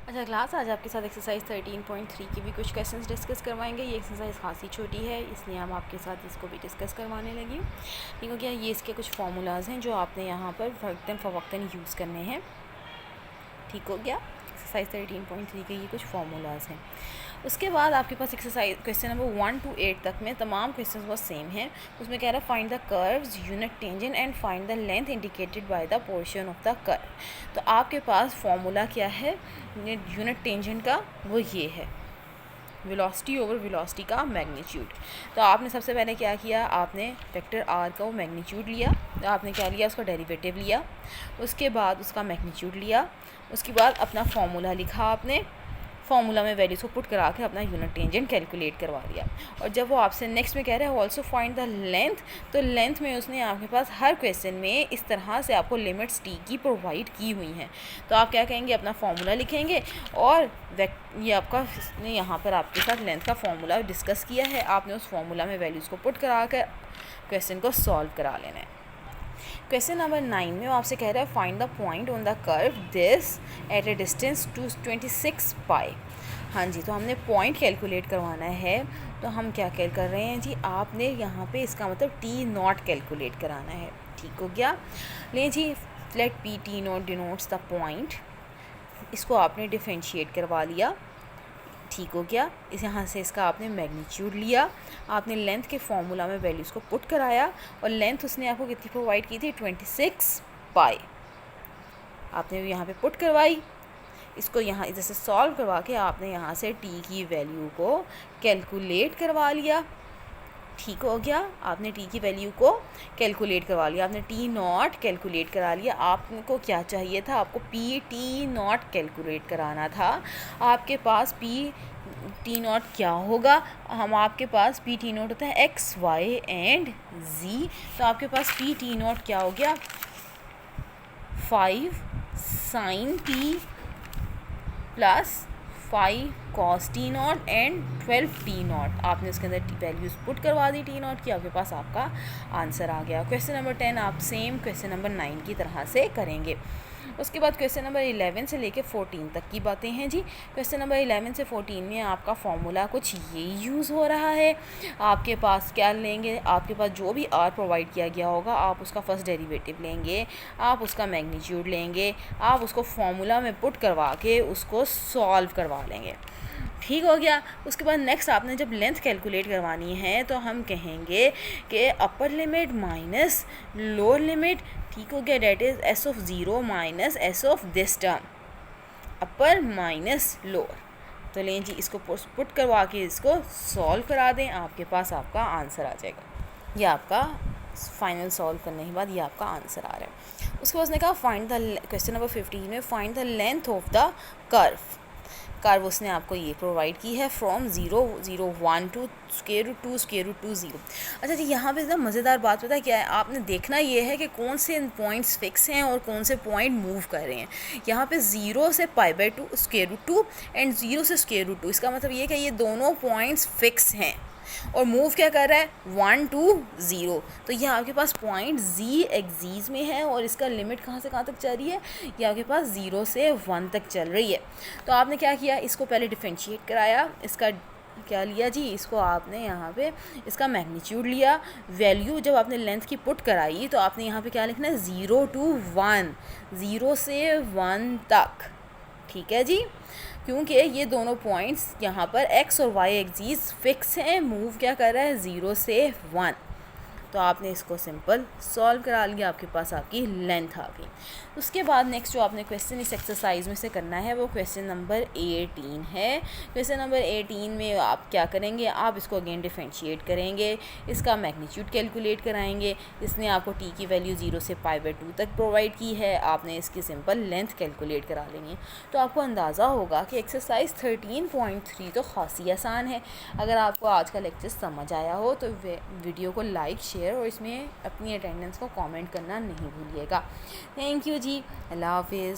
अच्छा क्लास, आज आपके साथ एक्सरसाइज 13.3 की भी कुछ क्वेश्चंस डिस्कस करवाएंगे। ये एक्सरसाइज खासी छोटी है, इसलिए हम आपके साथ इसको भी डिस्कस करवाने लगी। ठीक हो गया। ये इसके कुछ फार्मूलाज हैं जो आपने यहाँ पर वक्तन फ़वक्तन यूज़ करने हैं। ठीक हो गया। एक्सरसाइज 13.3 के ये कुछ फार्मूलाज हैं। उसके बाद आपके पास एक्सरसाइज क्वेश्चन नंबर 1 to 8 तक में तमाम क्वेश्चंस बहुत सेम हैं। उसमें कह रहा है find the curves unit tangent and find the length indicated by the portion of the curve. तो आपके पास फार्मूला क्या है यूनिट टेंजेंट का, वो ये है वेलोसिटी ओवर वेलोसिटी का मैग्नीट्यूड। तो आपने सबसे पहले क्या किया, आपने वेक्टर आर का वो मैग्नीट्यूड लिया, तो आपने क्या लिया, उसका डेरिवेटिव लिया, उसके बाद उसका मैग्नीट्यूड लिया, उसके बाद अपना फार्मूला लिखा, आपने फार्मूला में वैल्यूज़ को पुट करा के अपना यूनिट टेंजेंट कैलकुलेट करवा दिया। और जब वो आपसे नेक्स्ट में कह रहे हैं ऑल्सो फाइंड द लेंथ, तो लेंथ में उसने आपके पास हर क्वेश्चन में इस तरह से आपको लिमिट्स टी की प्रोवाइड की हुई हैं। तो आप क्या कहेंगे, अपना फार्मूला लिखेंगे और ये आपका ने यहाँ पर आपके साथ लेंथ का फार्मूला डिस्कस किया है, आपने उस फार्मूला में वैल्यूज़ को पुट करा कर क्वेश्चन को सॉल्व करा लेना है। क्वेश्चन नंबर 9 में वो आपसे कह रहा है find the point on the curve this eight A distance 26 पाई। हाँ जी, तो हमने पॉइंट कैलकुलेट करवाना है। तो हम क्या कर रहे हैं जी, आपने यहाँ पे इसका मतलब टी नॉट कैलकुलेट कराना है। ठीक हो गया। लें जी, let P T naught denotes the point, इसको आपने डिफरेंशिएट करवा लिया। ठीक हो गया। इस यहाँ से इसका आपने मैग्नीट्यूड लिया, आपने लेंथ के फॉर्मूला में वैल्यूज़ को पुट कराया और लेंथ उसने आपको कितनी प्रोवाइड की थी, 26 पाई। आपने यहाँ पे पुट करवाई, इसको यहाँ इधर से सॉल्व करवा के आपने यहाँ से टी की वैल्यू को कैलकुलेट करवा लिया। ठीक हो गया। आपने टी की वैल्यू को कैलकुलेट करवा लिया, आपने टी नॉट कैलकुलेट करा लिया। आपको क्या चाहिए था, आपको पी टी नॉट कैलकुलेट कराना था। आपके पास पी टी नॉट क्या होगा, हम आपके पास पी टी नॉट होता है एक्स वाई एंड जी। तो आपके पास पी टी नॉट क्या हो गया, 5 sine t plus 5 cos t naught and 12 t naught. आपने उसके अंदर वैल्यूज़ पुट करवा दी टी नॉट की, आपके पास आपका आंसर आ गया। क्वेश्चन नंबर 10 आप सेम क्वेश्चन नंबर 9 की तरह से करेंगे। उसके बाद क्वेश्चन नंबर 11 से लेके 14 तक की बातें हैं जी। क्वेश्चन नंबर 11 से 14 में आपका फॉर्मूला कुछ ये यूज़ हो रहा है। आपके पास क्या लेंगे, आपके पास जो भी आर प्रोवाइड किया गया होगा, आप उसका फर्स्ट डेरिवेटिव लेंगे, आप उसका मैग्नीट्यूड लेंगे, आप उसको फॉर्मूला में पुट करवा के उसको सॉल्व करवा लेंगे। ठीक हो गया। उसके बाद नेक्स्ट आपने जब लेंथ कैलकुलेट करवानी है तो हम कहेंगे कि upper limit minus lower limit. ठीक हो गया, that is S of zero minus S of this term, upper minus lower. तो लें जी, इसको पुट करवा के इसको सॉल्व करा दें, आपके पास आपका आंसर आ जाएगा। ये आपका फाइनल सॉल्व करने के बाद ये आपका आंसर आ रहा है। उसके बाद उसने कहा फाइंड द क्वेश्चन नंबर 15 में find the length of the curve उसने आपको ये प्रोवाइड की है फ्रॉम 0 0 1 टू स्क्वायर रूट 2 0। अच्छा जी, यहाँ पे ना मज़ेदार बात पता है क्या है, आपने देखना ये है कि कौन से पॉइंट्स फिक्स हैं और कौन से पॉइंट मूव कर रहे हैं। यहाँ पे 0 से π/2 स्क्वायर रूट 2 एंड 0 से स्क्वायर रूट 2, इसका मतलब ये कि ये दोनों पॉइंट्स फिक्स हैं और मूव क्या कर रहा है, 1 to 0। तो ये आपके पास पॉइंट जी एक्सीस में है और इसका लिमिट कहाँ से कहाँ तक चल रही है, ये आपके पास 0 से 1 तक चल रही है। तो आपने क्या किया, इसको पहले डिफरेंशिएट कराया, इसका क्या लिया जी, इसको आपने यहाँ पे इसका मैग्नीट्यूड लिया। वैल्यू जब आपने लेंथ की पुट कराई तो आपने यहाँ पे क्या लिखना है, 0 to 1, 0 से 1 तक। ठीक है जी, क्योंकि ये दोनों पॉइंट्स यहाँ पर एक्स और वाई एक्सीस फिक्स हैं, मूव क्या कर रहा है, 0 से 1। तो आपने इसको सिंपल सॉल्व करा लिया, आपके पास आपकी लेंथ आ गई। उसके बाद नेक्स्ट जो आपने क्वेश्चन इस एक्सरसाइज में से करना है वो क्वेश्चन नंबर 18 है। क्वेश्चन नंबर 18 में आप क्या करेंगे, आप इसको अगेन डिफरेंशिएट करेंगे, इसका मैग्नीट्यूड कैलकुलेट कराएंगे। इसने आपको टी की वैल्यू 0 से π/2 तक प्रोवाइड की है, आपने इसकी सिंपल लेंथ कैलकुलेट करा लेंगे। तो आपको अंदाज़ा होगा कि एक्सरसाइज 13.3 तो खासी आसान है। अगर आपको आज का लेक्चर समझ आया हो तो वीडियो को लाइक शेयर और इसमें अपनी अटेंडेंस को कमेंट करना नहीं भूलिएगा। थैंक यू जी, अल्लाह हाफिज़।